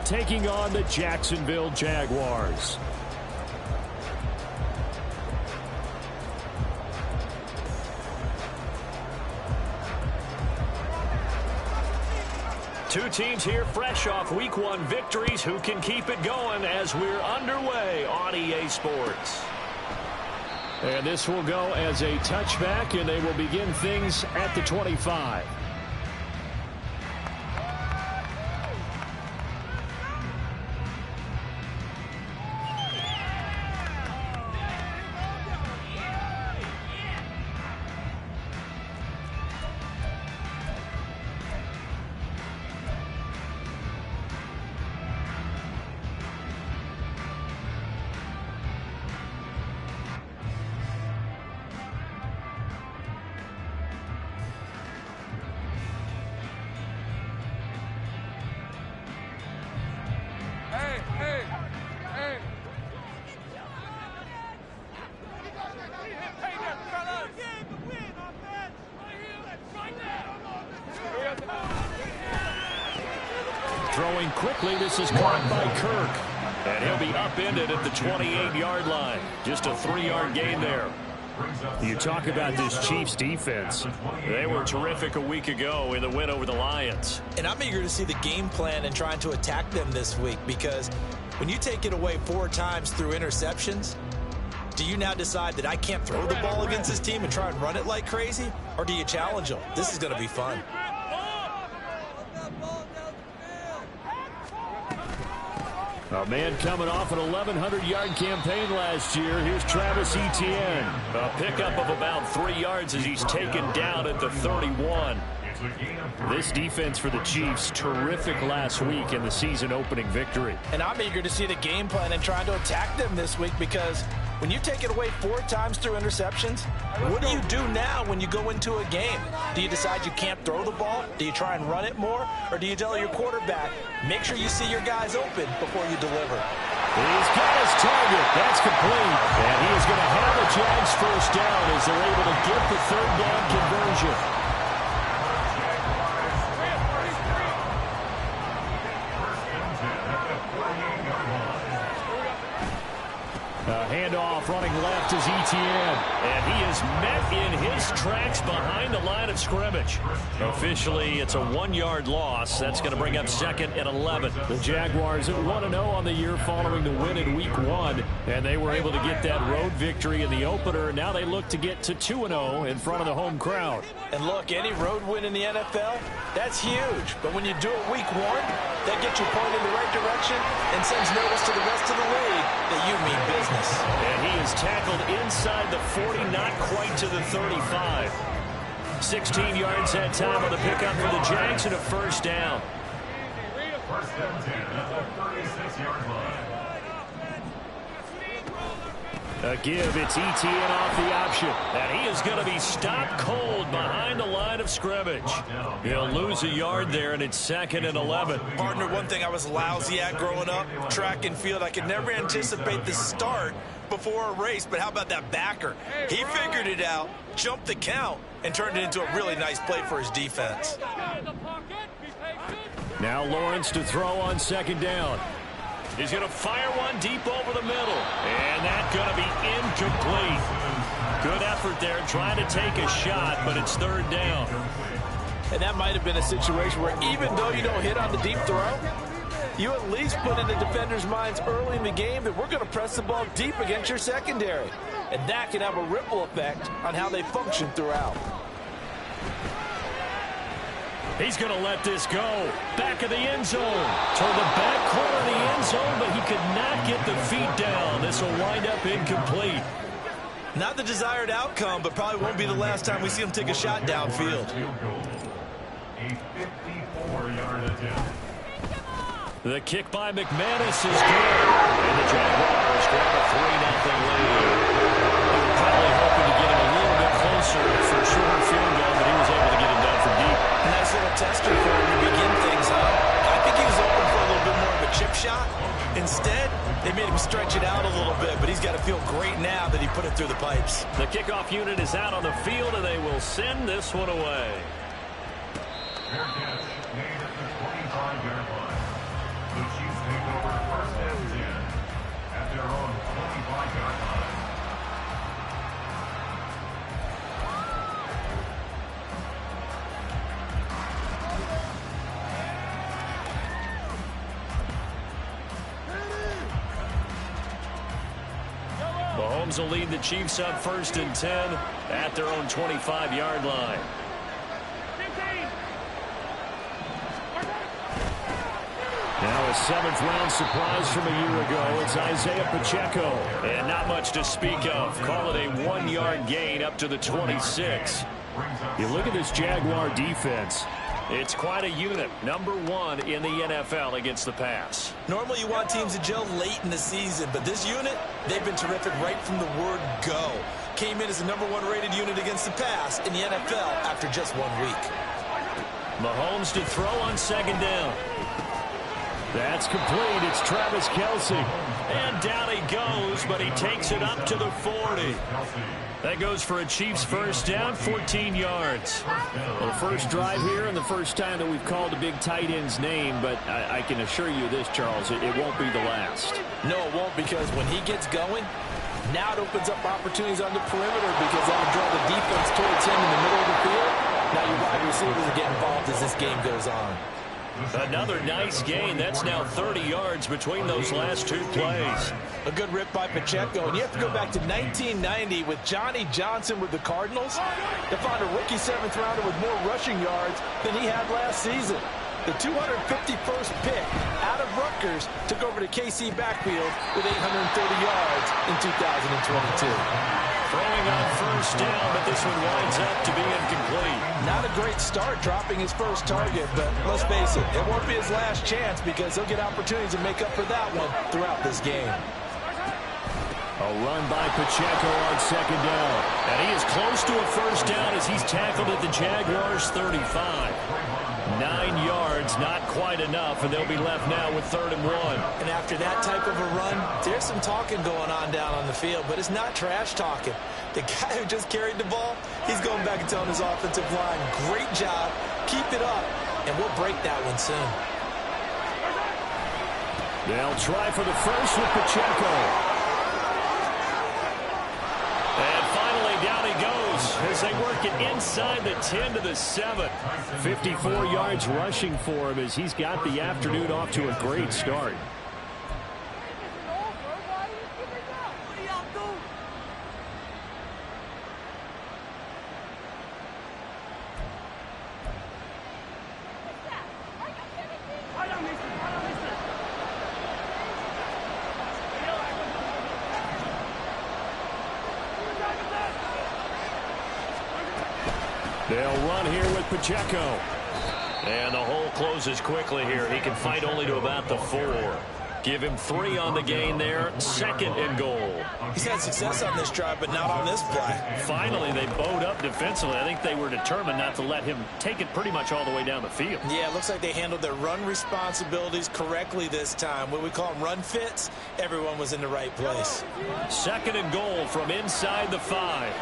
taking on the Jacksonville Jaguars. Two teams here fresh off Week 1 victories. Who can keep it going as we're underway on EA Sports? And this will go as a touchback, and they will begin things at the 25. Throwing quickly, this is caught by Kirk. And he'll be upended at the 28-yard line. Just a 3-yard gain there. You talk about this Chiefs defense. They were terrific a week ago in the win over the Lions. And I'm eager to see the game plan and trying to attack them this week, because when you take it away 4 times through interceptions, do you now decide that I can't throw the ball against this team and try and run it like crazy? Or do you challenge them? This is going to be fun. A man coming off an 1,100-yard campaign last year. Here's Travis Etienne. A pickup of about 3 yards as he's taken down at the 31. This defense for the Chiefs, terrific last week in the season-opening victory. And I'm eager to see the game plan and trying to attack them this week, because when you take it away 4 times through interceptions, what do you do now when you go into a game? Do you decide you can't throw the ball? Do you try and run it more? Or do you tell your quarterback, make sure you see your guys open before you deliver? He's got his target. That's complete. And he is going to have the Jags first down as they're able to get the 3rd down conversion. Handoff running left is Etienne. And he is met in his tracks behind the line of scrimmage. Officially, it's a 1-yard loss. That's going to bring up 2nd and 11. The Jaguars at 1-0 on the year following the win in Week 1. And they were able to get that road victory in the opener. Now they look to get to 2-0 in front of the home crowd. And look, any road win in the NFL, that's huge. But when you do it Week 1, that gets you pointed in the right direction and sends notice to the rest of the league that you mean business. And he is tackled inside the 40, not quite to the 35. 16 yards that time on the pickup for the Jags and a first down. First and 10 at the 36-yard line. A give, it's Etienne off the option. And he is going to be stopped cold behind the line of scrimmage. He'll lose a yard there, and it's 2nd and 11. Partner, one thing I was lousy at growing up, track and field, I could never anticipate the start before a race. But how about that backer? He figured it out, jumped the count, and turned it into a really nice play for his defense. Now Lawrence to throw on 2nd down. He's going to fire one deep over the middle. And that's going to be incomplete. Good effort there trying to take a shot, but it's 3rd down. And that might have been a situation where even though you don't hit on the deep throw, you at least put in the defenders' minds early in the game that we're going to press the ball deep against your secondary. And that can have a ripple effect on how they function throughout. He's going to let this go. Back of the end zone. Toward the back corner of the end zone, but he could not get the feet down. This will wind up incomplete. Not the desired outcome, but probably won't be the last time we see him take a shot downfield. A 54-yard attempt. The kick by McManus is good. And the Jaguars grab a 3-0 lead. They were probably hoping to get him a little bit closer for a shorter field goal, but he was able to get it done from deep. Nice little tester for him to begin things up. I think he was open for a little bit more of a chip shot. Instead, they made him stretch it out a little bit, but he's got to feel great now that he put it through the pipes. The kickoff unit is out on the field, and they will send this one away. Fair catch made at the 25-yard line. The Chiefs Mahomes will lead the Chiefs up 1st and 10 at their own 25-yard line. Now a 7th-round surprise from a year ago. It's Isaiah Pacheco. And not much to speak of. Call it a 1-yard gain up to the 26. You look at this Jaguar defense. It's quite a unit. Number 1 in the NFL against the pass. Normally you want teams to gel late in the season, but this unit, they've been terrific right from the word go. Came in as the number 1 rated unit against the pass in the NFL after just 1 week. Mahomes to throw on 2nd down. That's complete. It's Travis Kelce. And down he goes, but he takes it up to the 40. That goes for a Chiefs 1st down, 14 yards. Well, the first drive here and the first time that we've called a big tight end's name, but I can assure you this, Charles, it won't be the last. No, it won't, because when he gets going, now it opens up opportunities on the perimeter because that'll draw the defense towards him in the middle of the field. Now your wide receivers will get involved as this game goes on. Another nice gain. That's now 30 yards between those last 2 plays. A good rip by Pacheco. And you have to go back to 1990 with Johnny Johnson with the Cardinals to find a rookie 7th rounder with more rushing yards than he had last season. The 251st pick out of Rutgers took over the KC backfield with 830 yards in 2022. Throwing on 1st down, but this one winds up to be incomplete. Not a great start dropping his first target, but let's face it, it won't be his last chance because he'll get opportunities to make up for that one throughout this game. A run by Pacheco on 2nd down. And he is close to a 1st down as he's tackled at the Jaguars' 35. 9 yards, not quite enough, and they'll be left now with 3rd and 1. And after that type of a run, there's some talking going on down on the field, but it's not trash talking. The guy who just carried the ball, he's going back and telling his offensive line, great job, keep it up, and we'll break that one soon. They'll try for the first with Pacheco. And finally, down he goes as they work it inside the 10 to the 7. 54 yards rushing for him as he's got the afternoon off to a great start. They'll run here with Pacheco. And the hole closes quickly here. He can fight only to about the 4. Give him 3 on the gain there. 2nd and goal. He's had success on this drive, but not on this play. Finally, they bowed up defensively. I think they were determined not to let him take it pretty much all the way down the field. Yeah, it looks like they handled their run responsibilities correctly this time. What we call them run fits, everyone was in the right place. 2nd and goal from inside the 5.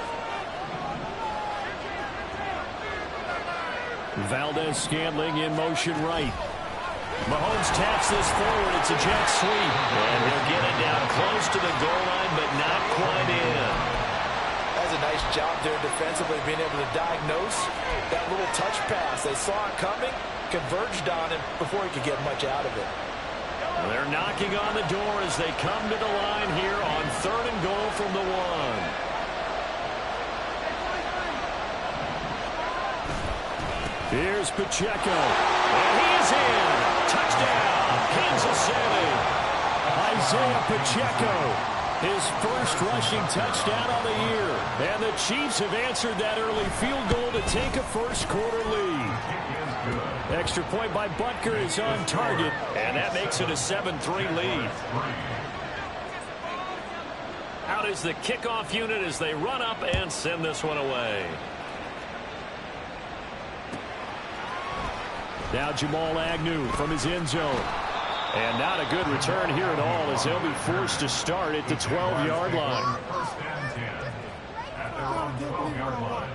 Valdez-Scantling in motion right. Mahomes taps this forward. It's a jet sweep. And he'll get it down close to the goal line, but not quite in. That's a nice job there defensively, being able to diagnose that little touch pass. They saw it coming, converged on him before he could get much out of it. They're knocking on the door as they come to the line here on 3rd and goal from the 1. Here's Pacheco. And he is in. Touchdown, Kansas City. Isaiah Pacheco, his first rushing touchdown of the year. And the Chiefs have answered that early field goal to take a first-quarter lead. Extra point by Butker is on target, and that makes it a 7-3 lead. Out is the kickoff unit as they run up and send this one away. Now Jamal Agnew from his end zone. And not a good return here at all as they'll be forced to start at the 12-yard line. 1st and 10 at their own 12-yard line.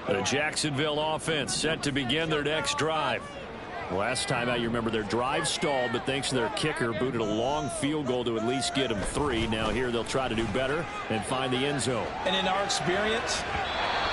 The Jacksonville offense set to begin their next drive. Last time out, you remember their drive stalled, but thanks to their kicker, booted a long field goal to at least get them 3. Now here they'll try to do better and find the end zone. And in our experience,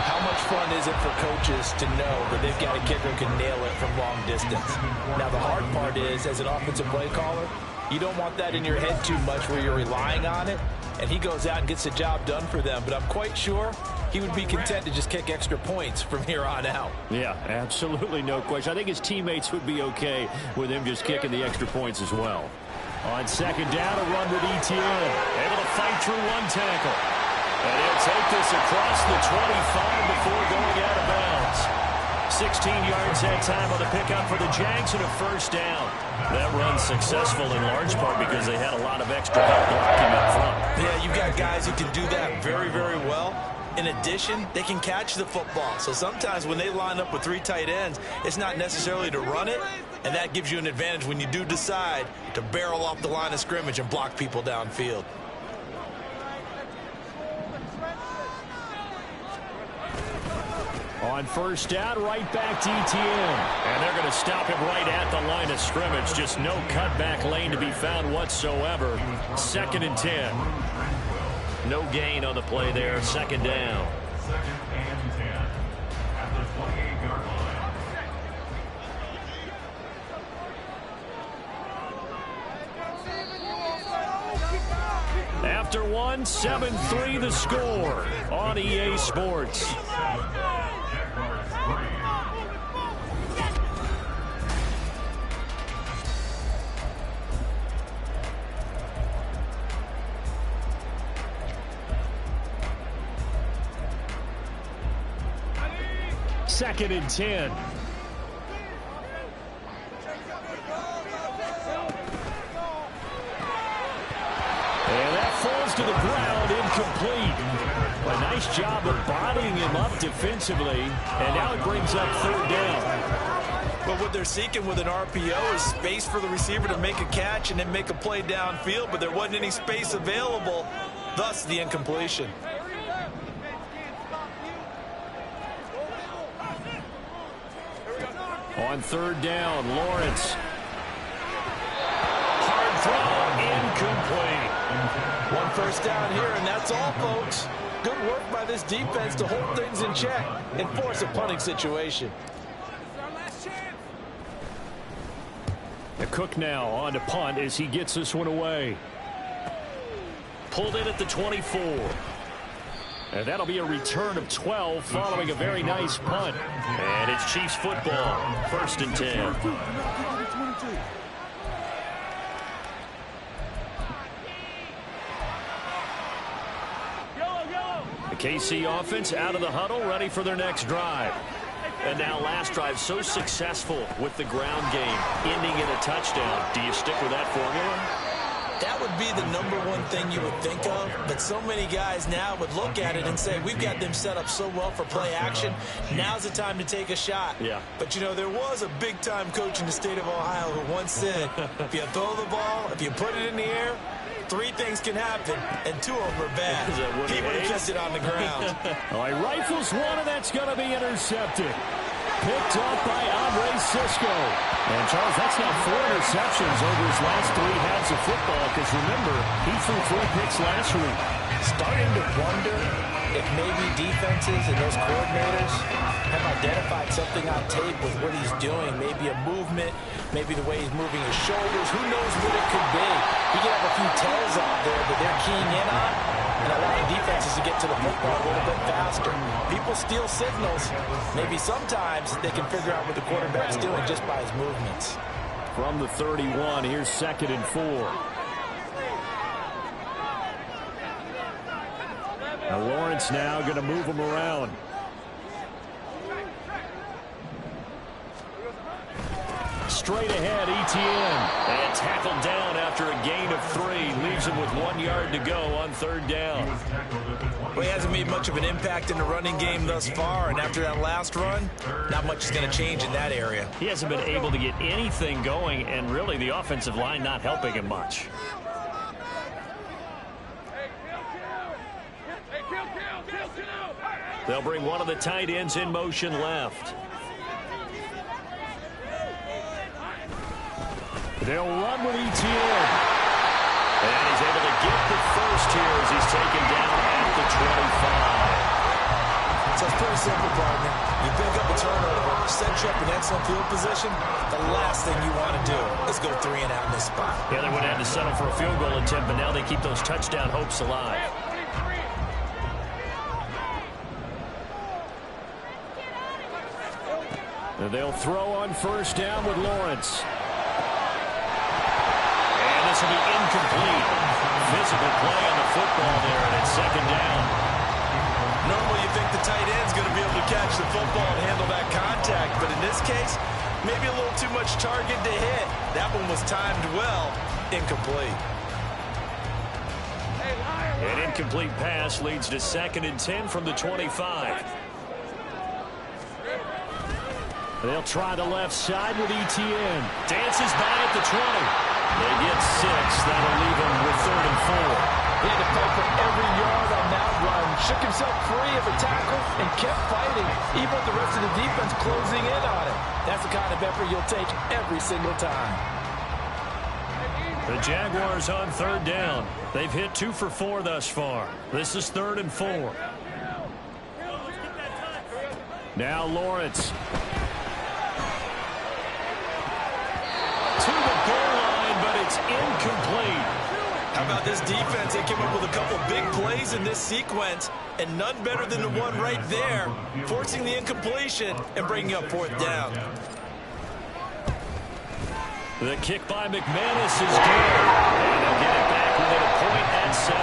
How much fun is it for coaches to know that they've got a kicker who can nail it from long distance? Now, the hard part is, as an offensive play caller, you don't want that in your head too much where you're relying on it, and he goes out and gets the job done for them. But I'm quite sure he would be content to just kick extra points from here on out. Yeah, absolutely no question. I think his teammates would be okay with him just kicking the extra points as well. On second down, a run with Etienne. Able to fight through one tackle. And he'll take this across the 25 before going out of bounds. 16 yards that time on the pickup for the Jags and a first down. That run's successful in large part because they had a lot of extra help blocking up front. Yeah, you've got guys who can do that very, very well. In addition, they can catch the football. So sometimes when they line up with 3 tight ends, it's not necessarily to run it, and that gives you an advantage when you do decide to barrel off the line of scrimmage and block people downfield. On first down, right back to Etienne. And they're going to stop him right at the line of scrimmage. Just no cutback lane to be found whatsoever. 2nd and 10. No gain on the play there. 2nd down. 2nd and 10 at the 28-yard line. After one, 7-3 the score on EA Sports. Second and 10. And that falls to the ground, incomplete. A nice job of bodying him up defensively, and now it brings up 3rd down. But what they're seeking with an RPO is space for the receiver to make a catch and then make a play downfield, but there wasn't any space available, thus the incompletion. On 3rd down, Lawrence. Hard throw, incomplete. 1 first down here, and that's all, folks. Good work by this defense to hold things in check and force a punting situation. The Cook now on to punt as he gets this one away. Pulled in at the 24. And that'll be a return of 12 following a very nice punt. And it's Chiefs football. 1st and 10. The KC offense out of the huddle, ready for their next drive. And now last drive so successful with the ground game, ending in a touchdown. Do you stick with that formula? That would be the #1 thing you would think of, but so many guys now would look at it and say, we've got them set up so well for play action. Now's the time to take a shot. Yeah. But, you know, there was a big-time coach in the state of Ohio who once said, if you throw the ball, if you put it in the air, 3 things can happen, and 2 of them are bad. He would have kept it on the ground. All right, rifles one, and that's going to be intercepted. Picked up by Andre Cisco. And, Charles, that's now 4 interceptions over his last 3 halves of football, because, remember, he threw 3 picks last week. Starting to wonder if maybe defenses and those coordinators have identified something on tape with what he's doing. Maybe a movement, maybe the way he's moving his shoulders. Who knows what it could be? He could have a few tells out there that they're keying in on and allowing defenses to get to the football a little bit faster. People steal signals. Maybe sometimes they can figure out what the quarterback's doing just by his movements. From the 31, here's 2nd and 4. Now Lawrence now going to move him around. Straight ahead, Etienne. And tackled down after a gain of 3. Leaves him with 1 yard to go on 3rd down. Well, he hasn't made much of an impact in the running game thus far, and after that last run, not much is going to change in that area. He hasn't been able to get anything going, and really the offensive line not helping him much. They'll bring one of the tight ends in motion left. They'll run with Etienne. And he's able to get the first here as he's taken down at the 25. So it's pretty simple, partner. You pick up a turnover, set you up in excellent field position. The last thing you want to do is go 3 and out in this spot. Yeah, they would have to settle for a field goal attempt, but now they keep those touchdown hopes alive. They'll throw on first down with Lawrence. And this will be incomplete. Physical play on the football there, and it's second down. Normally you think the tight end's going to be able to catch the football and handle that contact, but in this case, maybe a little too much target to hit. That one was timed well. Incomplete. An incomplete pass leads to 2nd and 10 from the 25. They'll try the left side with Etienne. Dances by at the 20. They get 6. That'll leave them with 3rd and 4. He had to fight for every yard on that run. Shook himself free of a tackle and kept fighting, even with the rest of the defense closing in on him. That's the kind of effort you'll take every single time. The Jaguars on 3rd down. They've hit 2 for 4 thus far. This is 3rd and 4. Now Lawrence. To the goal line, but it's incomplete. How about this defense? They came up with a couple big plays in this sequence, and none better than the one right there, forcing the incompletion and bringing up 4th down. The kick by McManus is good. And they'll get it back within a point at 7-6.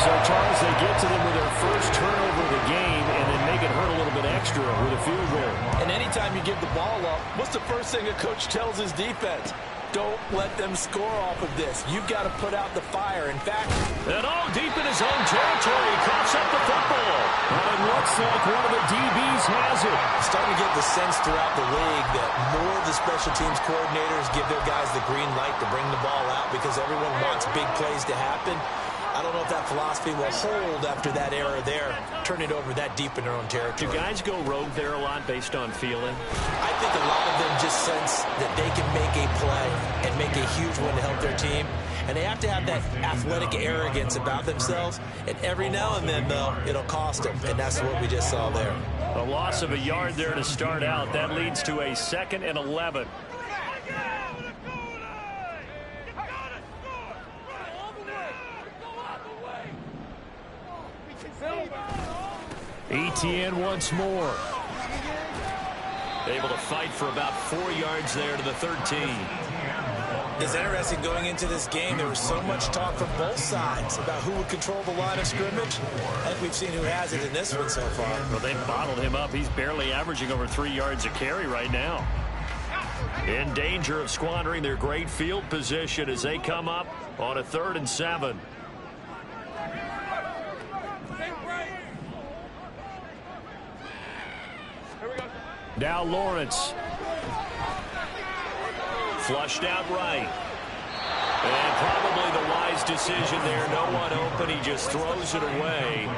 So, Charles, they get to them with their first turnover of the game and then make it hurt a little bit extra with a field goal. And anytime you give the ball up, what's the first thing a coach tells his defense? Don't let them score off of this. You've got to put out the fire. In fact, and all deep in his own territory, coughs up the football. And it looks like one of the DBs has it. Starting to get the sense throughout the league that more of the special teams coordinators give their guys the green light to bring the ball out because everyone wants big plays to happen. I don't know if that philosophy will hold after that era there, turn it over that deep in their own territory. Do guys go rogue there a lot based on feeling? I think a lot of them just sense that they can make a play and make a huge one to help their team. And they have to have that athletic arrogance about themselves. And every now and then, though, it'll cost them. And that's what we just saw there. A loss of a yard there to start out. That leads to a 2nd and 11. Etienne once more. Able to fight for about 4 yards there to the 13. It's interesting going into this game. There was so much talk from both sides about who would control the line of scrimmage. I think we've seen who has it in this one so far. Well, they've bottled him up. He's barely averaging over 3 yards a carry right now. In danger of squandering their great field position as they come up on a 3rd and 7. Now Lawrence. Flushed out right. And probably the wise decision there. No one open. He just throws it away.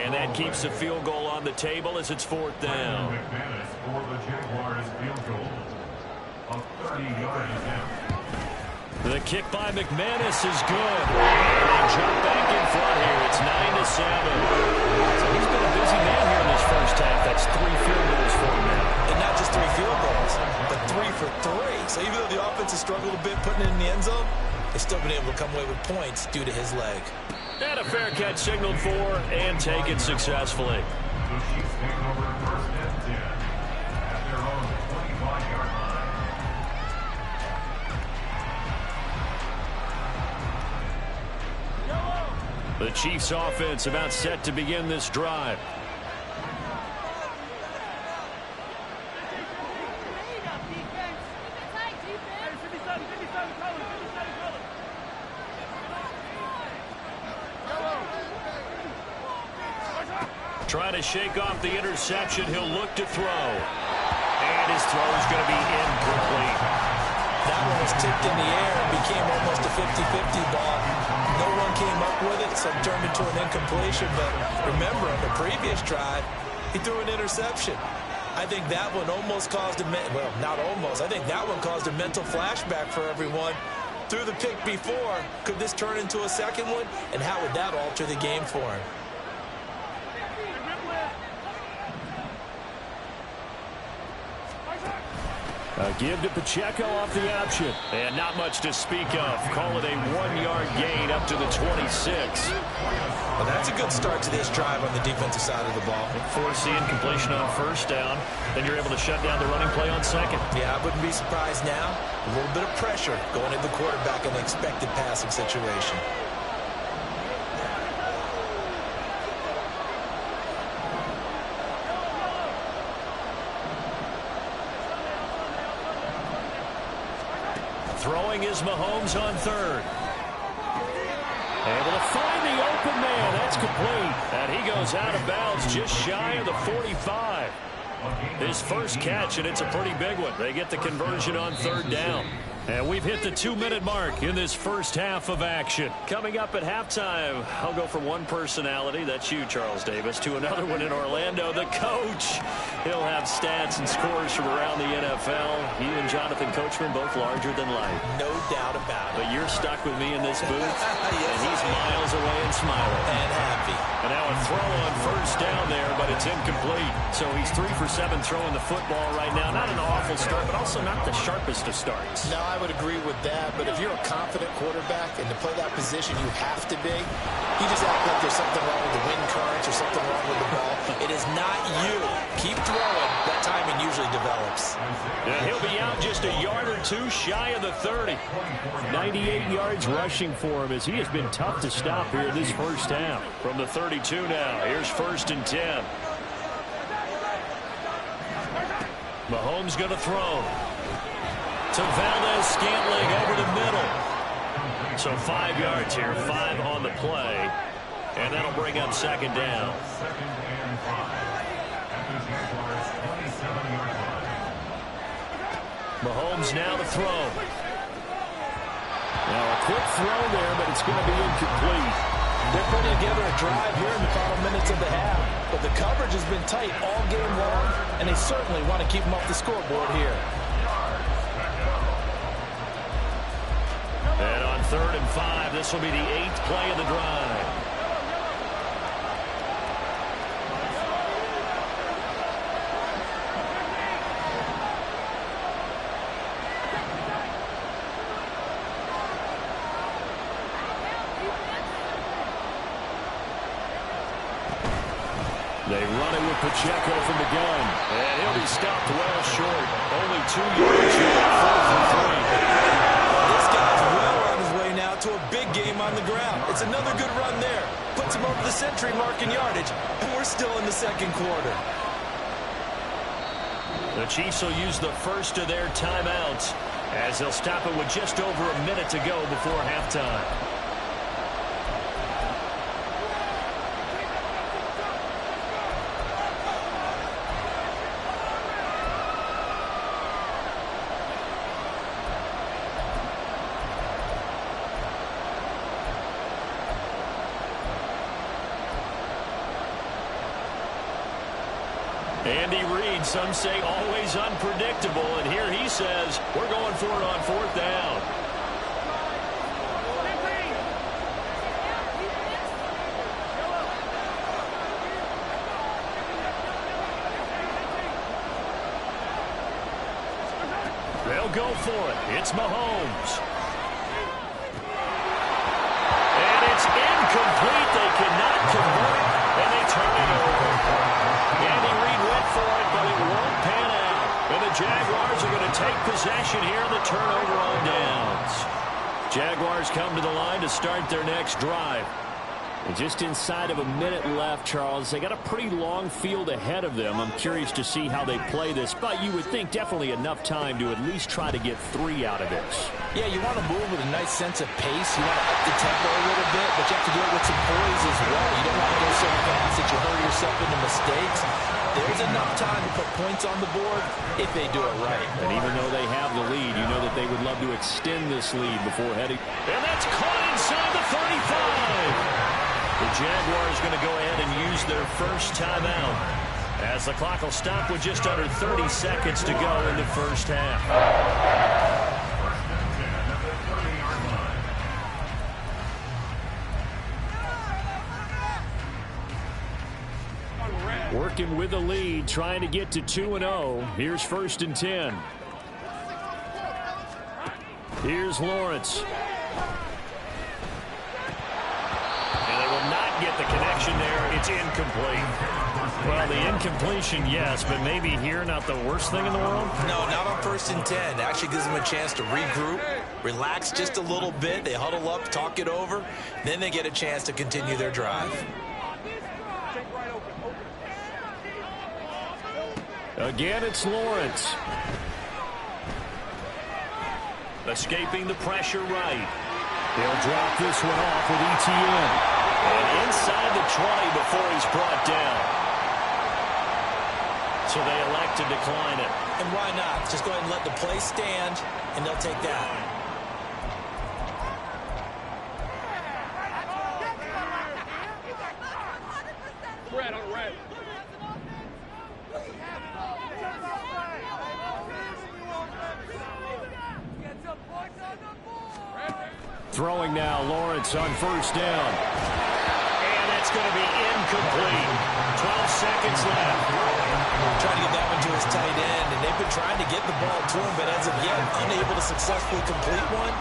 And that keeps the field goal on the table as it's 4th down. McManus for the Jaguars field goal of 30 yards down. The kick by McManus is good. And they jump back in front here. It's 9-7. So he's been a busy man here in this first half. That's 3 field goals for him now. And not just 3 field goals, but 3 for 3. So even though the offense has struggled a bit putting it in the end zone, they've still been able to come away with points due to his leg. And a fair catch signaled for and taken successfully. The Chiefs take over 1st and 10 at their own 25-yard line. The Chiefs offense about set to begin this drive. Trying to shake off the interception. He'll look to throw. And his throw is going to be incomplete. That one was tipped in the air and became almost a 50-50 ball. No one came up with it, so it turned into an incompletion. But remember, on the previous drive, he threw an interception. I think that one almost caused well, not almost. I think that one caused a mental flashback for everyone. Threw the pick before. Could this turn into a second one? And how would that alter the game for him? A give to Pacheco off the option. And not much to speak of. Call it a 1-yard gain up to the 26. Well, that's a good start to this drive on the defensive side of the ball. Forcing completion on first down. Then you're able to shut down the running play on second. Yeah, I wouldn't be surprised now. A little bit of pressure going into the quarterback in an expected passing situation. Throwing is Mahomes on third. Able to find the open man. That's complete. And he goes out of bounds just shy of the 45. His first catch, and it's a pretty big one. They get the conversion on third down. And we've hit the 2-minute mark in this first half of action. Coming up at halftime, I'll go from one personality, that's you, Charles Davis, to another one in Orlando, the coach. He'll have stats and scores from around the NFL. He and Jonathan Coachman both larger than life. No doubt about it. But you're stuck with me in this booth, and he's miles away and smiling. And happy. And now a throw on first down there, but it's incomplete. So he's 3 for 7 throwing the football right now. Not an awful start, but also not the sharpest of starts. No, I would agree with that, but if you're a confident quarterback and to play that position you have to be, you just act like there's something wrong with the wind currents or something wrong with the ball. It is not you. Keep throwing. That timing usually develops. And he'll be out just a yard or two shy of the 30. 98 yards rushing for him as he has been tough to stop here this first half. From the 32 now, here's 1st and 10. Mahomes going to throw. To Valdez-Scantling over the middle. So 5 yards here, 5 on the play. And that'll bring up second down. Mahomes now to throw. Now a quick throw there, but it's going to be incomplete. They're putting together a drive here in the final minutes of the half. But the coverage has been tight all game long, and they certainly want to keep them off the scoreboard here. And on 3rd and 5, this will be the 8th play of the drive. They run it with Pacheco from the gun. And he'll be stopped well short. Only 2 yards here, 4th and 3. This guy's well on his way now to a big game on the ground. It's another good run there. Puts him over the century mark in yardage, and we're still in the second quarter. The Chiefs will use the first of their timeouts as they'll stop it with just over a minute to go before halftime. Andy Reid, some say always unpredictable, and here he says we're going for it on 4th down. They'll go for it. It's Mahomes. And it's incomplete. They cannot convert, and they turn it over. Andy Reid went for it, but it won't pan out. And the Jaguars are going to take possession here in the turnover on downs. Jaguars come to the line to start their next drive. And just inside of a minute left, Charles. They got a pretty long field ahead of them. I'm curious to see how they play this, but you would think definitely enough time to at least try to get 3 out of this. Yeah, you want to move with a nice sense of pace. You want to up the tempo a little bit, but you have to do it with some poise as well. You don't want to go so fast that you hurry yourself into mistakes. There's enough time to put points on the board if they do it right. And even though they have the lead, you know that they would love to extend this lead before heading. And that's caught inside the 35. The Jaguars going to go ahead and use their first timeout as the clock will stop with just under 30 seconds to go in the first half. Working with the lead, trying to get to 2-0. Here's 1st and 10. Here's Lawrence. And they will not get the connection there. It's incomplete. Well, the incompletion, yes, but maybe here not the worst thing in the world? No, not on 1st and 10. It actually gives them a chance to regroup, relax just a little bit. They huddle up, talk it over. Then they get a chance to continue their drive. Again, it's Lawrence. Escaping the pressure right. They'll drop this one off with ETN. And inside the 20 before he's brought down. So they elect to decline it. And why not? Just go ahead and let the play stand, and they'll take that. Red on red. Throwing now, Lawrence on 1st down. And that's going to be incomplete. 12 seconds left. Trying to get that one to his tight end, and they've been trying to get the ball to him, but as of yet, unable to successfully complete one.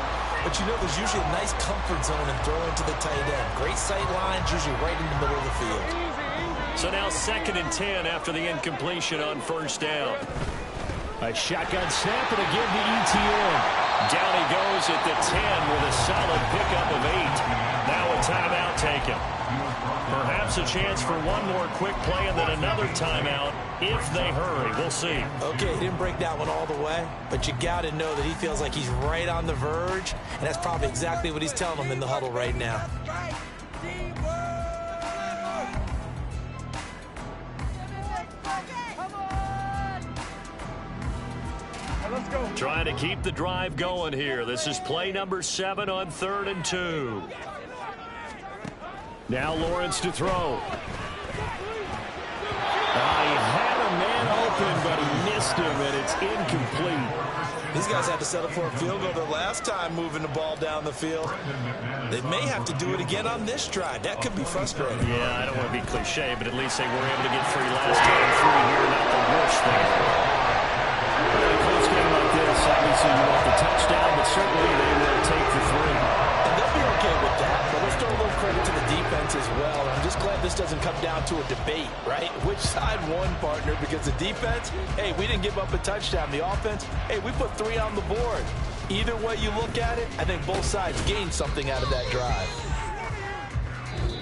But you know, there's usually a nice comfort zone in throwing to the tight end. Great sight lines, usually right in the middle of the field. So now 2nd and 10 after the incompletion on 1st down. A shotgun snap and again to ETN. Down he goes at the 10 with a solid pickup of 8. Now a timeout taken. Perhaps a chance for one more quick play and then another timeout if they hurry. We'll see. Okay, he didn't break that one all the way, but you got to know that he feels like he's right on the verge, and that's probably exactly what he's telling them in the huddle right now. Trying to keep the drive going here. This is play number 7 on 3rd and 2. Now Lawrence to throw. He had a man open, but he missed him, and it's incomplete. These guys had to settle for a field goal their last time moving the ball down the field. They may have to do it again on this drive. That could be frustrating. Yeah, I don't want to be cliche, but at least they were able to get 3 last time through here. Not the worst thing. In a close game like this, obviously you want the touchdown, but certainly they will take the 3. And they'll be okay with that, but let's throw a little credit to the defense as well. I'm just glad this doesn't come down to a debate, right? Which side won, partner? Because the defense, hey, we didn't give up a touchdown. The offense, hey, we put 3 on the board. Either way you look at it, I think both sides gained something out of that drive.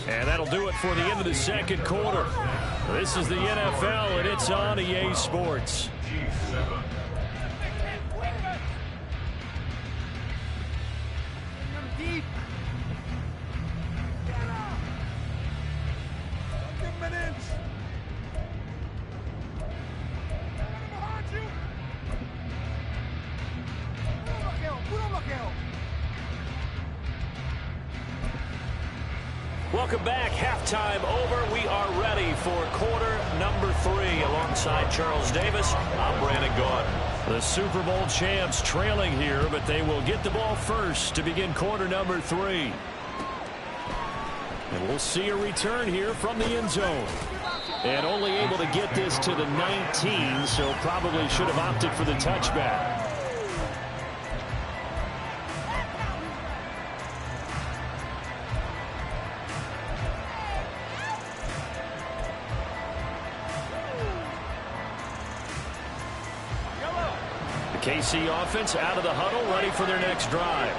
And that'll do it for the end of the 2nd quarter. This is the NFL, and it's on EA Sports. Welcome back. Halftime over. We are ready for quarter number 3. Alongside Charles Davis, I'm Brandon Gaudin. The Super Bowl champs trailing here, but they will get the ball first to begin quarter number 3. And we'll see a return here from the end zone. And only able to get this to the 19, so probably should have opted for the touchback. KC offense out of the huddle, ready for their next drive.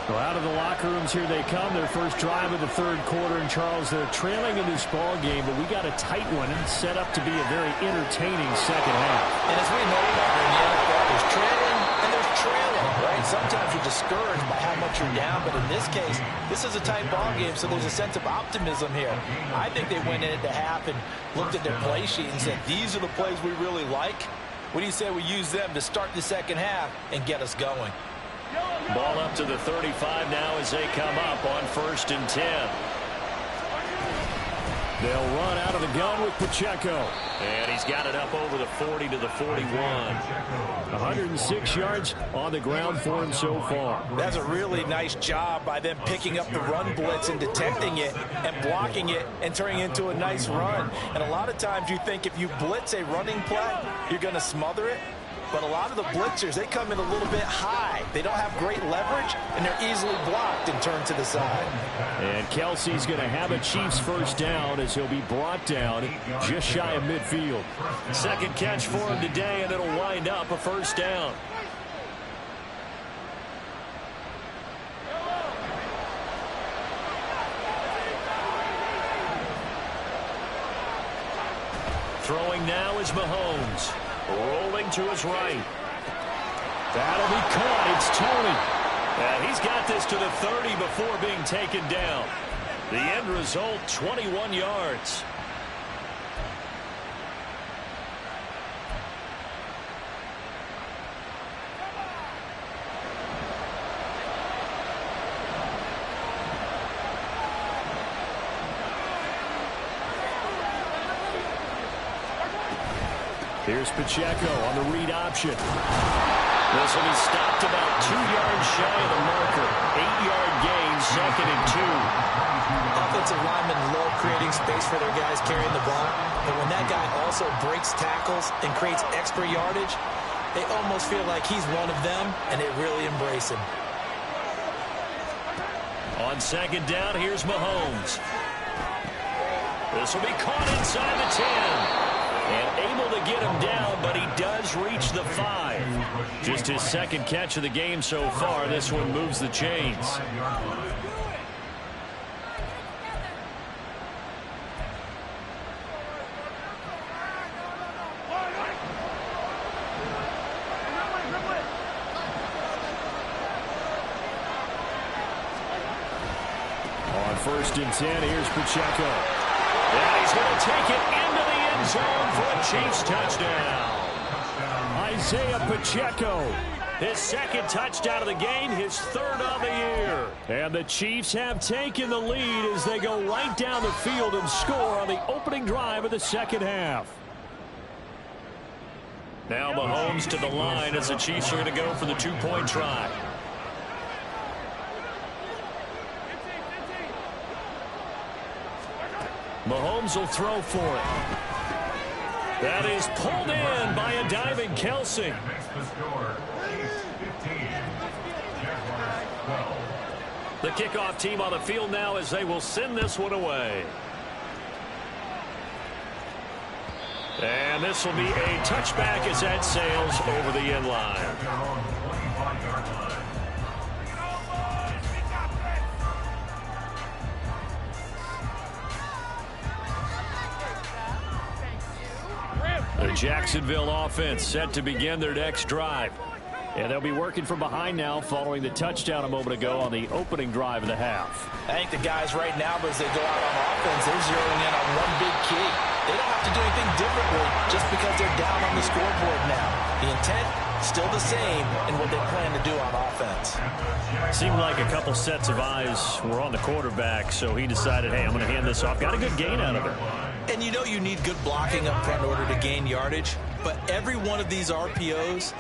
Well, out of the locker rooms here they come. Their first drive of the 3rd quarter. And Charles, they're trailing in this ball game, but we got a tight one set up to be a very entertaining 2nd half. And as we know, in the NFL, there's trailing and there's trailing, right? Sometimes you're discouraged by how much you're down, but in this case, this is a tight ball game, so there's a sense of optimism here. I think they went in at the half and looked at their play sheet and said, these are the plays we really like. What do you say we use them to start the 2nd half and get us going? Ball up to the 35 now as they come up on 1st and 10. They'll run out of the gun with Pacheco. And he's got it up over the 40 to the 41. 106 yards on the ground for him so far. That's a really nice job by them picking up the run blitz and detecting it and blocking it and turning it into a nice run. And a lot of times you think if you blitz a running play, you're going to smother it. but a lot of the blitzers, they come in a little bit high. They don't have great leverage, and they're easily blocked and turned to the side. And Kelsey's going to have a Chiefs first down as he'll be brought down just shy of midfield. Second catch for him today, and it'll wind up a first down. Throwing now is Mahomes. Rolling to his right. That'll be caught. It's Tony. And he's got this to the 30 before being taken down. The end result, 21 yards. Here's Pacheco on the read option. This will be stopped about 2 yards shy of the marker. 8-yard gain, 2nd and 2. Offensive linemen love creating space for their guys carrying the ball. But when that guy also breaks tackles and creates extra yardage, they almost feel like he's one of them, and they really embrace him. On second down, here's Mahomes. This will be caught inside the 10. And able to get him down, but he does reach the 5. Just his second catch of the game so far. This one moves the chains. On 1st and 10, here's Pacheco. And he's going to take it into the end zone for a Chiefs touchdown. Isaiah Pacheco. His second touchdown of the game, his third of the year. And the Chiefs have taken the lead as they go right down the field and score on the opening drive of the second half. Now Mahomes to the line as the Chiefs are going to go for the 2-point try. Mahomes will throw for it. That is pulled in by a diving Kelsey. The kickoff team on the field now as they will send this one away. And this will be a touchback as that sails over the end line. The Jacksonville offense set to begin their next drive. And they'll be working from behind now following the touchdown a moment ago on the opening drive of the half. I think the guys right now, as they go out on offense, they're zeroing in on one big key. They don't have to do anything differently just because they're down on the scoreboard now. The intent, still the same in what they plan to do on offense. Seemed like a couple sets of eyes were on the quarterback, so he decided, hey, I'm going to hand this off. Got a good gain out of it. And you know you need good blocking up front in order to gain yardage, but every one of these RPOs,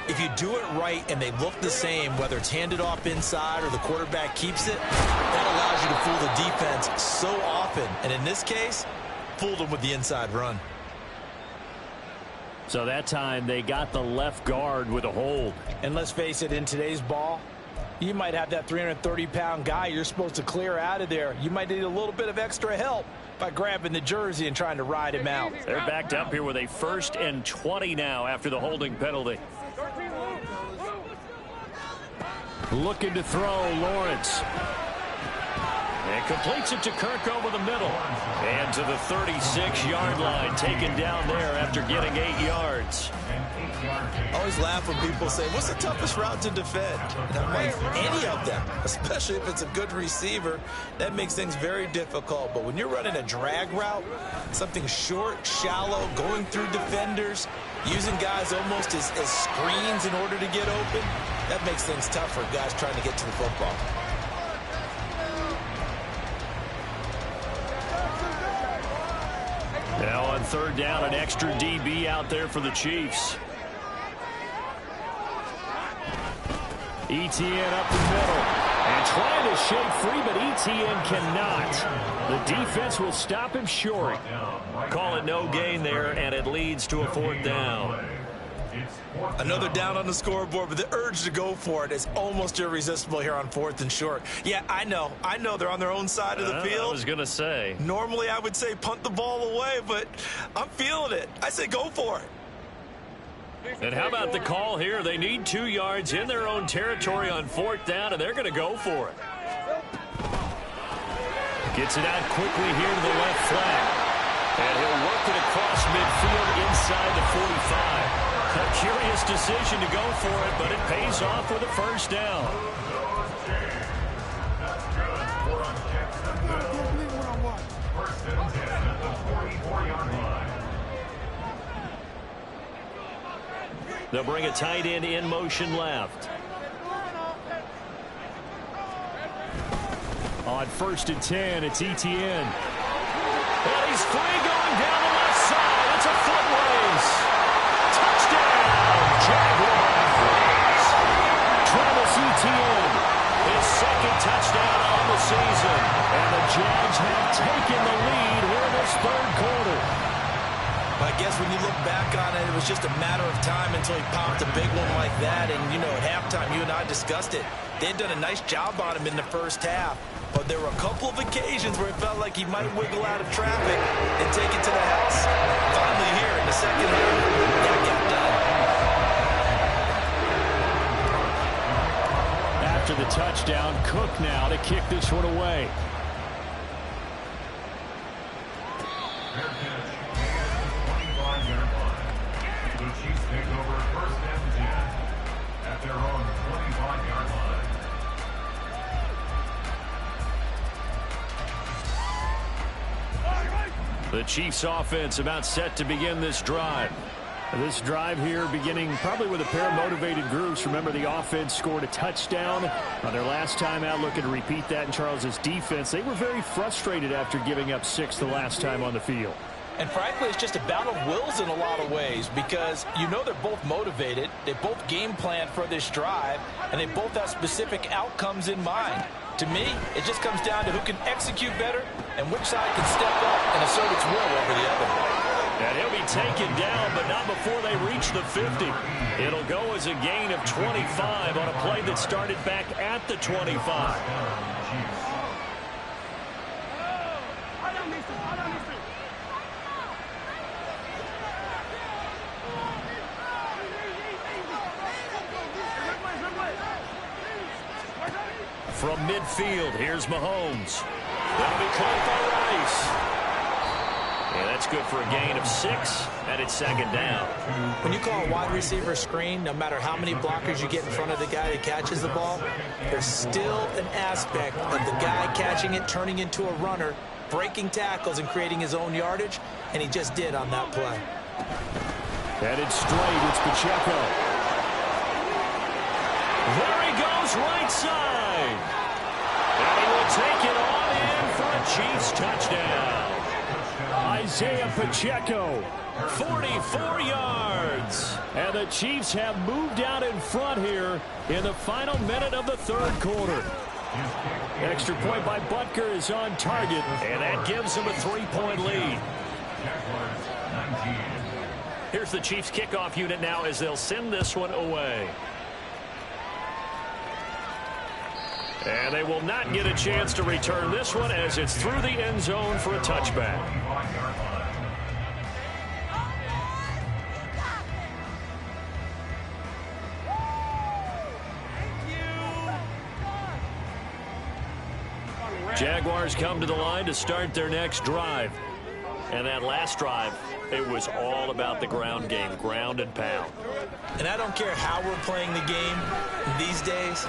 if you do it right and they look the same, whether it's handed off inside or the quarterback keeps it, that allows you to fool the defense so often. And in this case, fooled them with the inside run. So that time they got the left guard with a hold. And let's face it, in today's ball, you might have that 330-pound guy you're supposed to clear out of there. You might need a little bit of extra help by grabbing the jersey and trying to ride him out. They're backed up here with a 1st and 20 now after the holding penalty. Looking to throw, Lawrence. And completes it to Kirk over the middle. And to the 36-yard line, taken down there after getting 8 yards. I always laugh when people say, what's the toughest route to defend? And I'm like, any of them, especially if it's a good receiver, that makes things very difficult. But when you're running a drag route, something short, shallow, going through defenders, using guys almost as screens in order to get open, that makes things tough for guys trying to get to the football. Now on 3rd down, an extra DB out there for the Chiefs. Etienne up the middle. And trying to shake free, but Etienne cannot. The defense will stop him short. Call it no gain there, and it leads to a 4th down. Another down on the scoreboard, but the urge to go for it is almost irresistible here on 4th and short. Yeah, I know they're on their own side of the field. I was going to say. Normally I would say punt the ball away, but I'm feeling it. I say go for it. And how about the call here? They need 2 yards in their own territory on 4th down, and they're going to go for it. Gets it out quickly here to the left flank. And he'll work it across midfield inside the 45. A curious decision to go for it, but it pays off with a first down. First and 10 at the 44-yard line. They'll bring a tight end in motion left. On 1st and 10, it's Etienne. And he's free going down the left side. It's a foot race. Touchdown, Jaguars. Travis Etienne. His 2nd touchdown on the season. And the Jags have taken the lead here in this 3rd quarter. I guess when you look back on it, it was just a matter of time until he popped a big one like that. And, you know, at halftime, you and I discussed it. They had done a nice job on him in the first half. But there were a couple of occasions where it felt like he might wiggle out of traffic and take it to the house. Finally here in the 2nd half, that got done. After the touchdown, Cook now to kick this one away. Fair catch. 25-yard line. The Chiefs take over 1st and 10 at their own 25-yard line. The Chiefs offense about set to begin this drive. This drive here beginning probably with a pair of motivated groups. Remember, the offense scored a touchdown on their last time out, looking to repeat that in Charles's defense. They were very frustrated after giving up 6 the last time on the field. And frankly, it's just a battle of wills in a lot of ways because you know they're both motivated, they both game plan for this drive, and they both have specific outcomes in mind. To me, it just comes down to who can execute better and which side can step up and assert its will over the other. And he'll be taken down, but not before they reach the 50. It'll go as a gain of 25 on a play that started back at the 25. From midfield, here's Mahomes. That'll be caught by Rice. And that's good for a gain of 6, and it's 2nd down. When you call a wide receiver screen, no matter how many blockers you get in front of the guy that catches the ball, there's still an aspect of the guy catching it, turning into a runner, breaking tackles and creating his own yardage, and he just did on that play. Headed straight, it's Pacheco. There he goes, right side. And he will take it on in for a Chiefs touchdown. Isaiah Pacheco. 44 yards. And the Chiefs have moved out in front here in the final minute of the 3rd quarter. Extra point by Butker is on target. And that gives them a 3-point lead. Here's the Chiefs kickoff unit now as they'll send this one away. And they will not get a chance to return this one as it's through the end zone for a touchback. Jaguars come to the line to start their next drive. And that last drive, it was all about the ground game, ground and pound. And I don't care how we're playing the game these days,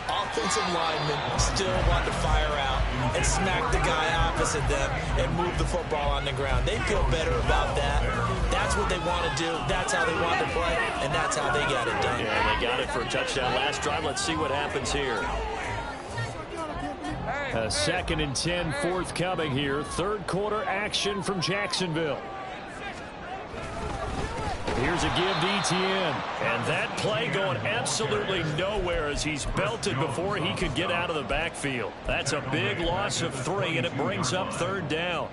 offensive linemen still want to fire out and smack the guy opposite them and move the football on the ground. They feel better about that. That's what they want to do. That's how they want to play, and that's how they got it done. Yeah, they got it for a touchdown last drive. Let's see what happens here. A 2nd and 10 forthcoming here. 3rd quarter action from Jacksonville. Here's a give to Etienne. And that play going absolutely nowhere as he's belted before he could get out of the backfield. That's a big loss of 3, and it brings up 3rd down.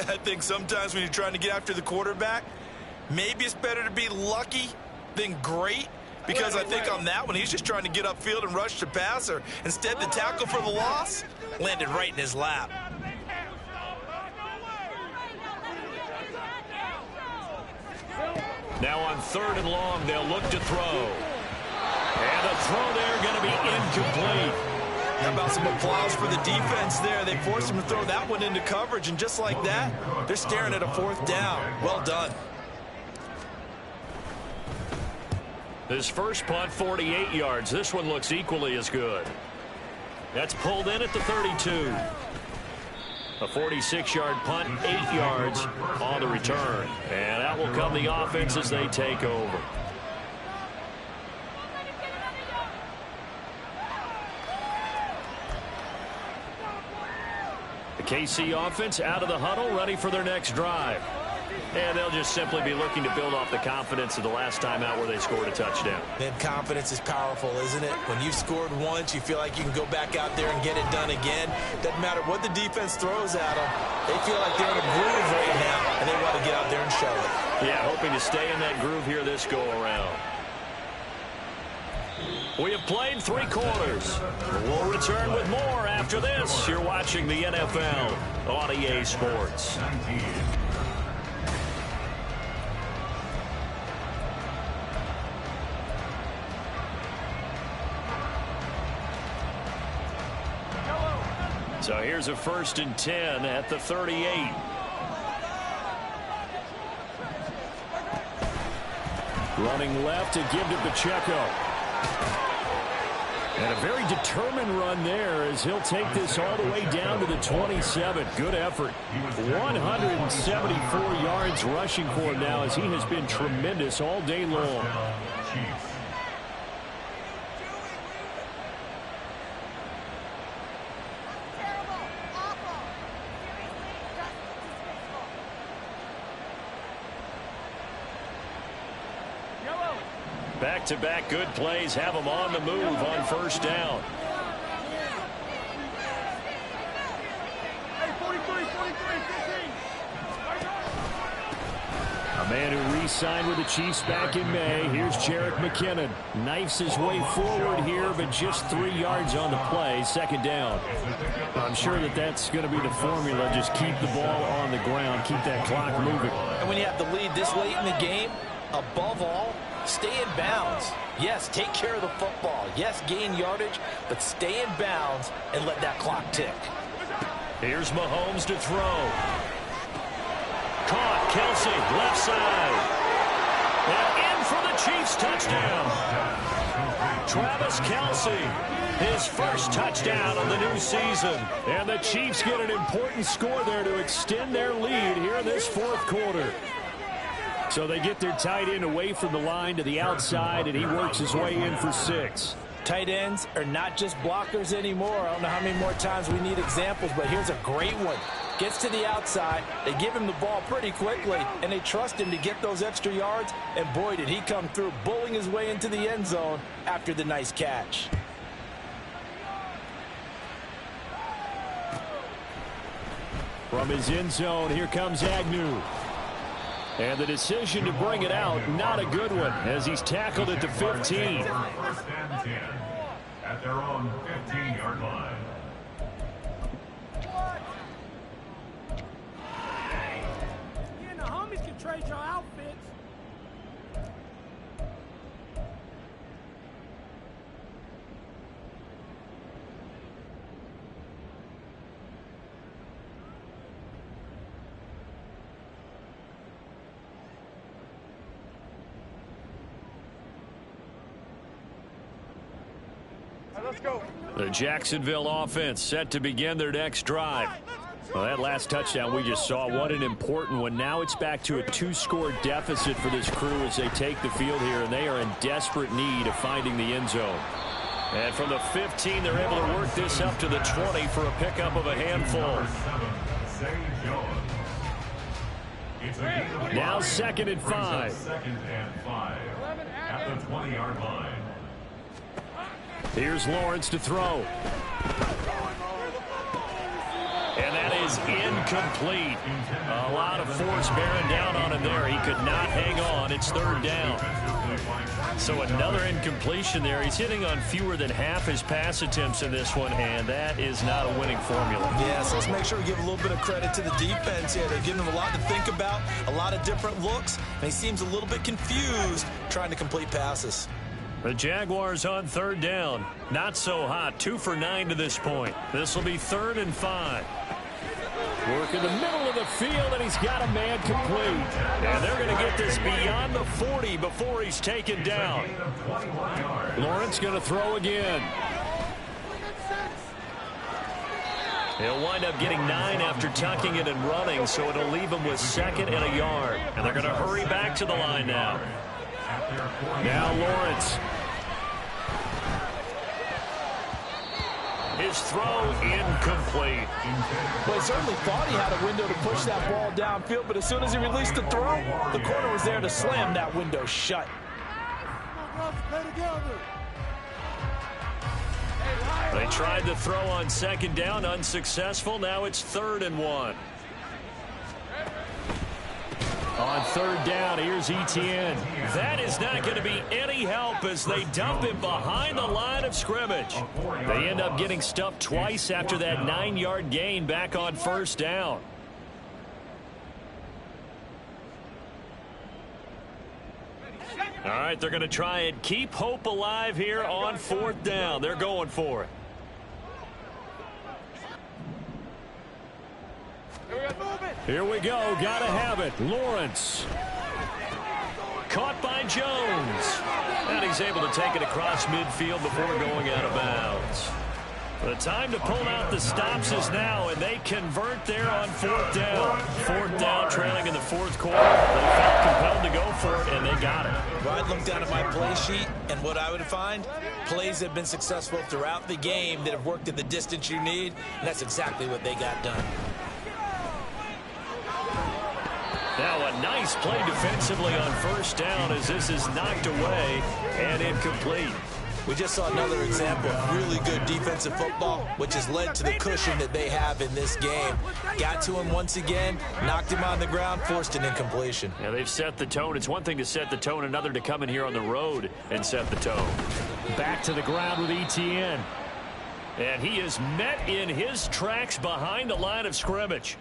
I think sometimes when you're trying to get after the quarterback, maybe it's better to be lucky then great. Because I think on that one, he's just trying to get upfield and rush the passer. Instead, the tackle for the loss landed right in his lap. Now on 3rd and long, they'll look to throw. And the throw there going to be incomplete. How about some applause for the defense there? They forced him to throw that one into coverage, and just like that, they're staring at a 4th down. Well done. His first punt, 48 yards. This one looks equally as good. That's pulled in at the 32. A 46-yard punt, 8 yards on the return. And out will come the offense as they take over. The KC offense out of the huddle, ready for their next drive. And they'll just simply be looking to build off the confidence of the last time out where they scored a touchdown. Man, confidence is powerful, isn't it? When you've scored once, you feel like you can go back out there and get it done again. Doesn't matter what the defense throws at them. They feel like they're in a groove right now, and they want to get out there and show it. Yeah, hoping to stay in that groove here this go-around. We have played 3 quarters. We'll return with more after this. You're watching the NFL on EA Sports. So here's a 1st and 10 at the 38. Running left to give to Pacheco. And a very determined run there as he'll take this all the way down to the 27. Good effort. 174 yards rushing for him now as he has been tremendous all day long. Back-to-back good plays have them on the move on 1st down. A man who re-signed with the Chiefs back in May. Here's Jerick McKinnon. Knifes his way forward here, but just 3 yards on the play. 2nd down. I'm sure that that's going to be the formula. Just keep the ball on the ground. Keep that clock moving. And when you have the lead this late in the game, above all, stay in bounds. Yes, take care of the football. Yes, gain yardage, but stay in bounds and let that clock tick. Here's Mahomes to throw. Caught, Kelsey, left side. And in for the Chiefs touchdown. Travis Kelsey, his first touchdown of the new season. And the Chiefs get an important score there to extend their lead here in this 4th quarter. So they get their tight end away from the line to the outside, and he works his way in for 6. Tight ends are not just blockers anymore. I don't know how many more times we need examples, but here's a great one. Gets to the outside, they give him the ball pretty quickly, and they trust him to get those extra yards, and boy, did he come through, bowling his way into the end zone after the nice catch. From his end zone, here comes Agnew. And the decision to bring it out, not a good one, as he's tackled at the 15. 1st and 10 at their own 15-yard line. You and the homies can trade your outfits. Let's go. The Jacksonville offense set to begin their next drive. Well, that last touchdown we just saw, what an important one. Now it's back to a 2-score deficit for this crew as they take the field here, and they are in desperate need of finding the end zone. And from the 15, they're able to work this up to the 20 for a pickup of a handful. Now 2nd and 5. 2nd and 5 at the 20-yard line. Here's Lawrence to throw. And that is incomplete. A lot of force bearing down on running there. He could not hang on. It's third down. So another incompletion there. He's hitting on fewer than half his pass attempts in this one, and that is not a winning formula. Yeah, so let's make sure we give a little bit of credit to the defense here. They're giving him a lot to think about, a lot of different looks, and he seems a little bit confused trying to complete passes. The Jaguars on third down. Not so hot. 2 for 9 to this point. This will be 3rd and 5. Work in the middle of the field, and he's got a man complete. And they're going to get this beyond the 40 before he's taken down. Lawrence going to throw again. He'll wind up getting 9 after tucking it and running, so it'll leave him with 2nd and a yard. And they're going to hurry back to the line now. Now Lawrence. His throw incomplete. Well, he certainly thought he had a window to push that ball downfield, but as soon as he released the throw, the corner was there to slam that window shut. They tried to throw on 2nd down, unsuccessful. Now it's 3rd and 1. On 3rd down, here's Etienne. That is not going to be any help as they dump him behind the line of scrimmage. They end up getting stuffed twice after that 9-yard gain back on 1st down. All right, they're going to try and keep hope alive here on 4th down. They're going for it. Here we go. Got to have it. Lawrence. Caught by Jones. And he's able to take it across midfield before going out of bounds. The time to pull out the stops is now, and they convert there on 4th down. 4th down, trailing in the 4th quarter. They felt compelled to go for it, and they got it. Well, I'd look down at my play sheet, and what I would find, plays that have been successful throughout the game that have worked in the distance you need, and that's exactly what they got done. Now a nice play defensively on 1st down as this is knocked away and incomplete. We just saw another example of really good defensive football, which has led to the cushion that they have in this game. Got to him once again, knocked him on the ground, forced an incompletion. Yeah, they've set the tone. It's one thing to set the tone, another to come in here on the road and set the tone. Back to the ground with Etienne. And he is met in his tracks behind the line of scrimmage.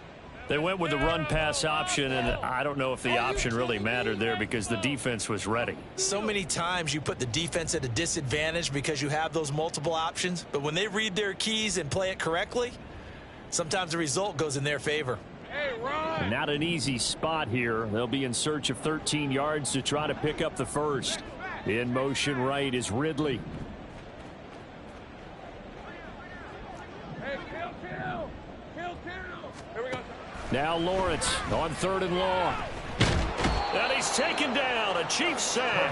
They went with the run-pass option, and I don't know if the option really mattered there because the defense was ready. So many times you put the defense at a disadvantage because you have those multiple options, but when they read their keys and play it correctly, sometimes the result goes in their favor. Not an easy spot here. They'll be in search of 13 yards to try to pick up the first. In motion right is Ridley. Now Lawrence on 3rd and long. And he's taken down. A Chiefs sack.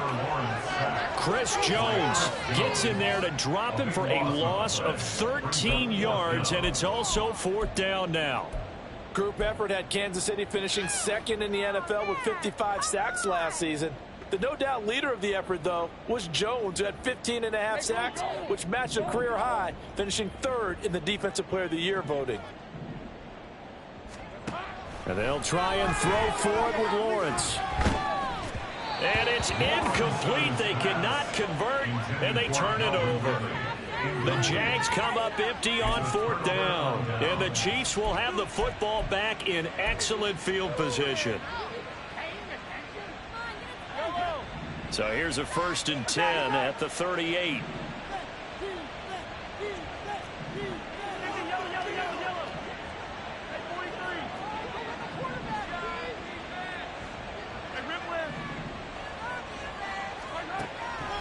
Chris Jones gets in there to drop him for a loss of 13 yards, and it's also 4th down now. Group effort had Kansas City finishing 2nd in the NFL with 55 sacks last season. The no doubt leader of the effort, though, was Jones, who had 15.5 sacks, which matched a career high, finishing 3rd in the Defensive Player of the Year voting. And they'll try and throw for it with Lawrence. And it's incomplete. They cannot convert, and they turn it over. The Jags come up empty on 4th down. And the Chiefs will have the football back in excellent field position. So here's a 1st and 10 at the 38.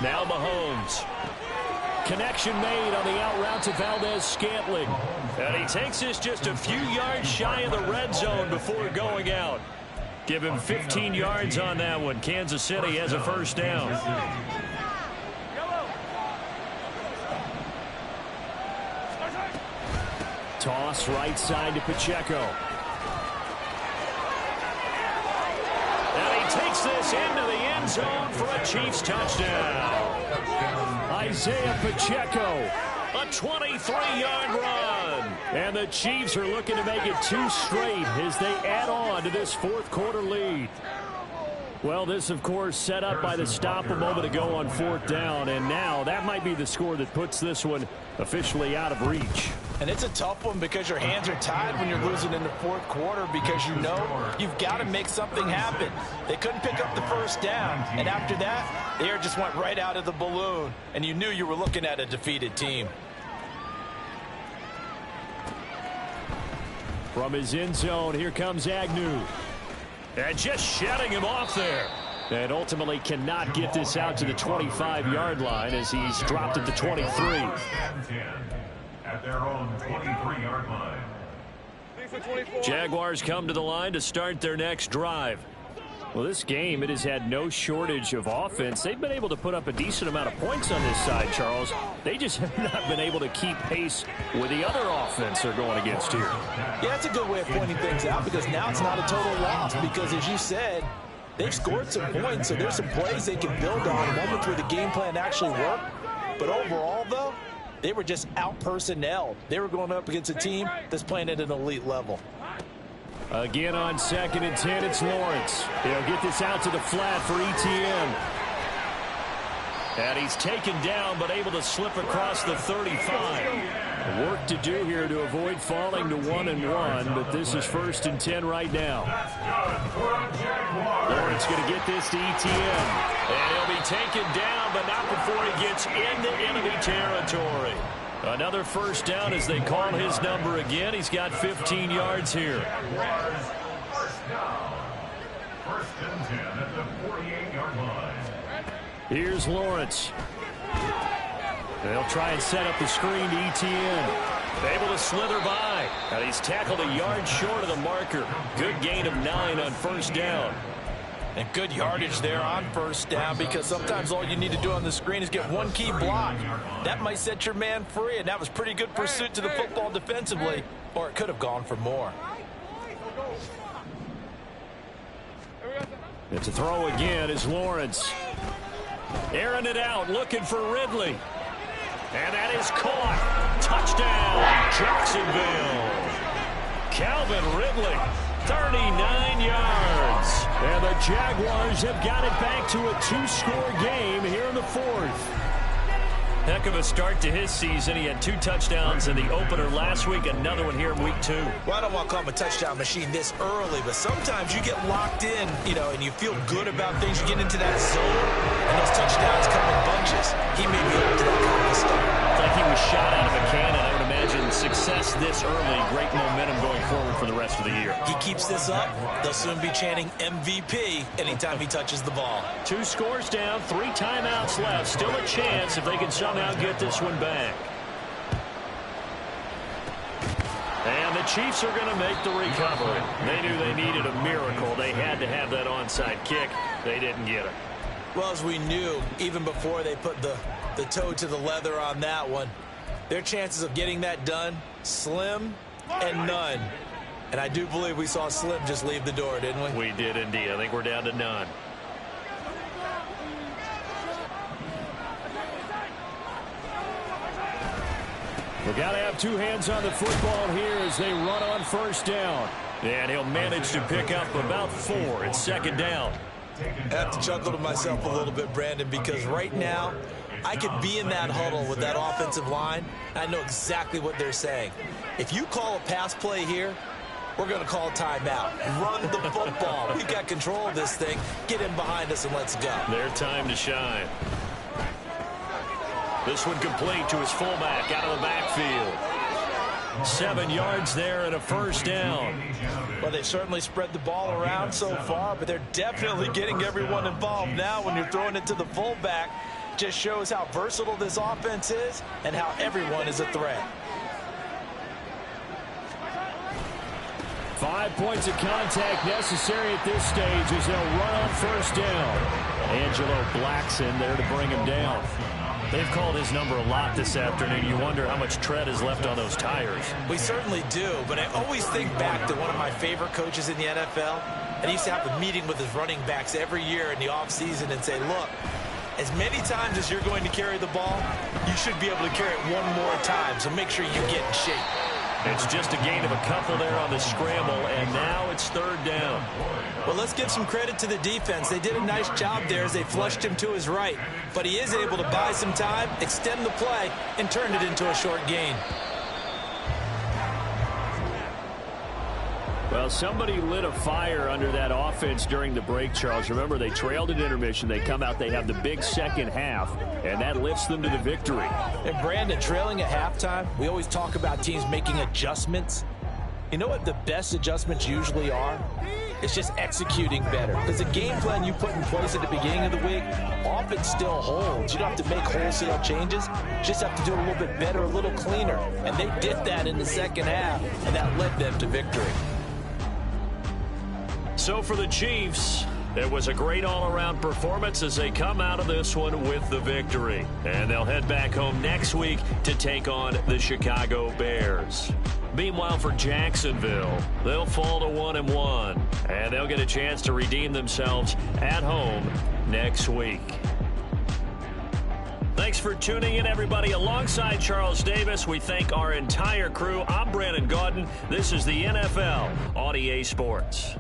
Now Mahomes. Connection made on the out route to Valdez-Scantling. And he takes this just a few yards shy of the red zone before going out. Give him 15 yards on that one. Kansas City has a 1st down. Toss right side to Pacheco. And he takes this into the end zone for a Chiefs touchdown. Isaiah Pacheco. A 23-yard run. And the Chiefs are looking to make it 2 straight as they add on to this 4th quarter lead. Well, this, of course, set up by the stop a moment ago on 4th down, and now that might be the score that puts this one officially out of reach. And it's a tough one because your hands are tied when you're losing in the 4th quarter because you know you've got to make something happen. They couldn't pick up the first down, and after that, the air just went right out of the balloon, and you knew you were looking at a defeated team. From his end zone, here comes Agnew. And just shutting him off there. And ultimately cannot get this out to the 25-yard line as he's dropped at the 23. At their own 23-yard line. Jaguars come to the line to start their next drive. Well, this game, it has had no shortage of offense. They've been able to put up a decent amount of points on this side, Charles. They just have not been able to keep pace with the other offense they're going against here. Yeah, that's a good way of pointing things out because now it's not a total loss because, as you said, they've scored some points, so there's some plays they can build on, moments where the game plan actually worked. But overall, though, they were just out-personnelled. They were going up against a team that's playing at an elite level. Again on 2nd and 10, it's Lawrence. He'll get this out to the flat for ETN. And he's taken down but able to slip across the 35. Work to do here to avoid falling to 1-1, but this is 1st and 10 right now. Lawrence going to get this to ETN. And he'll be taken down, but not before he gets into enemy territory. Another first down as they call his number again. He's got 15 yards here. First down. 1st and 10 at the 48-yard line. Here's Lawrence. They'll try and set up the screen to ETN. Able to slither by. And he's tackled a yard short of the marker. Good gain of 9 on 1st down. And good yardage there on 1st down because sometimes all you need to do on the screen is get one key block. That might set your man free, and that was pretty good pursuit to the football defensively, or it could have gone for more. It's a throw again is Lawrence. Airing it out, looking for Ridley. And that is caught. Touchdown, Jacksonville. Calvin Ridley, 39 yards. And the Jaguars have got it back to a 2-score game here in the 4th. Heck of a start to his season. He had 2 touchdowns in the opener last week, another one here in week 2. Well, I don't want to call him a touchdown machine this early, but sometimes you get locked in, and you feel good about things. You get into that zone, and those touchdowns come in bunches. He may be up to that kind of stuff. It's like he was shot out of a cannon. I would imagine success this early, great momentum going forward for the rest of the year. He keeps this up, they'll soon be chanting MVP anytime he touches the ball. 2 scores down, 3 timeouts left. Still a chance if they can somehow get this one back. And the Chiefs are going to make the recovery. They knew they needed a miracle. They had to have that onside kick. They didn't get it. Well, as we knew, even before they put the toe to the leather on that one, their chances of getting that done, slim and none. And I do believe we saw Slim just leave the door, didn't we? We did indeed. I think we're down to none. We've got to have 2 hands on the football here as they run on 1st down. And he'll manage to pick up about 4. It's 2nd down. I have to chuckle to myself a little bit, Brandon, because right now I could be in that huddle with that offensive line. I know exactly what they're saying. If you call a pass play here, we're going to call timeout. Run the football. We've got control of this thing. Get in behind us and let's go. Their time to shine. This one complete to his fullback out of the backfield. 7 yards there and a 1st down. Well, they've certainly spread the ball around so far, but they're definitely getting everyone involved now when you're throwing it to the fullback. Just shows how versatile this offense is and how everyone is a threat. 5 points of contact necessary at this stage as they'll run on 1st down. Angelo Blackson there to bring him down. They've called his number a lot this afternoon. You wonder how much tread is left on those tires. We certainly do, but I always think back to one of my favorite coaches in the NFL. And he used to have a meeting with his running backs every year in the offseason and say, look, as many times as you're going to carry the ball, you should be able to carry it one more time, so make sure you get in shape. It's just a gain of a couple there on the scramble, and now it's third down. Well, let's give some credit to the defense. They did a nice job there as they flushed him to his right. But he is able to buy some time, extend the play, and turn it into a short gain. Well, somebody lit a fire under that offense during the break, Charles. Remember, they trailed at intermission. They come out, they have the big second half, and that lifts them to the victory. And Brandon, trailing at halftime, we always talk about teams making adjustments. You know what the best adjustments usually are? It's just executing better. Because the game plan you put in place at the beginning of the week often still holds. You don't have to make wholesale changes. You just have to do it a little bit better, a little cleaner. And they did that in the second half, and that led them to victory. So for the Chiefs, it was a great all-around performance as they come out of this one with the victory. And they'll head back home next week to take on the Chicago Bears. Meanwhile, for Jacksonville, they'll fall to 1-1, and they'll get a chance to redeem themselves at home next week. Thanks for tuning in, everybody. Alongside Charles Davis, we thank our entire crew. I'm Brandon Gaudin. This is the NFL on EA Sports.